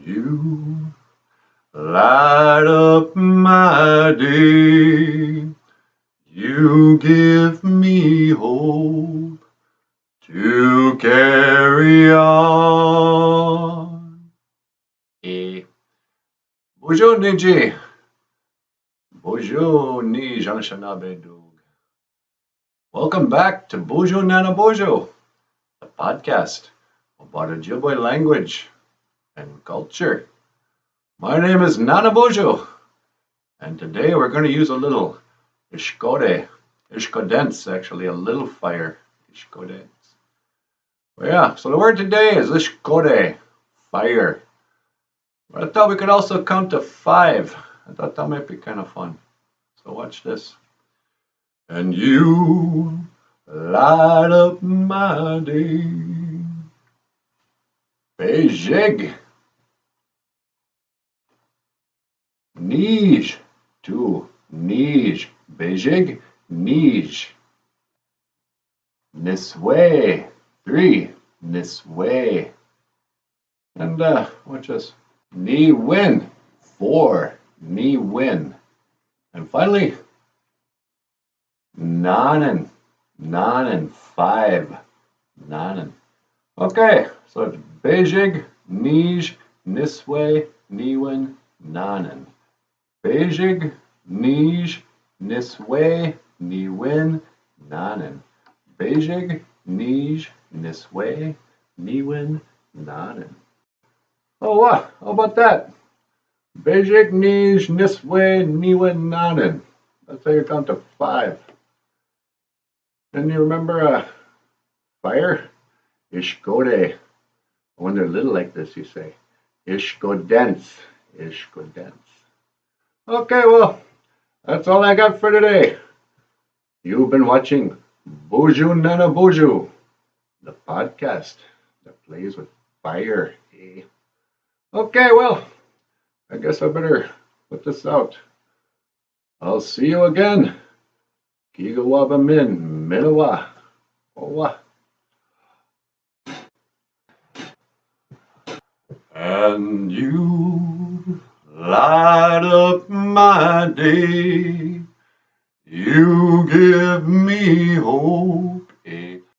you light up my day. You give me hope to carry on. Bonjour Niji. Bonjour ni Jean-Shanabe Doug. Welcome back to Bojo Nana Bojo, the podcast about Ojibwe language and culture. My name is Nana Bojo, and today we're going to use a little Ishkodence, actually, a little fire, Ishkodence. Well, yeah, so the word today is Ishkode, fire. But I thought we could also count to 5. I thought that might be kind of fun. So watch this. And you light up my day. Beijig. Nij. 2. Nij. Beijig. Nij. Niswe. 3. Niswe. And watch this. Ni win. 4. Ni win. And finally, Nanen. Nanen. 5. Nanen. Okay, so it's Beijig, Nij, Niswe, Niwin, Nanen. Beijig, Nij, Niswe, Niwin, Nanen. Beijig, Nij, Niswe, Niwin, Nanen. Oh, wow, how about that? Beijig, Nij, Niswe, Niwin, Nanen. That's how you count to 5. And you remember fire? Ishkode. When they're little like this, you say Ishkodence. Ishkodence. Okay, well, that's all I got for today. You've been watching Bojo Nana Bojo, the podcast that plays with fire. Okay, well, I guess I better put this out. I'll see you again. Kigawaba min, minawa. Owa. And you light up my day. You give me hope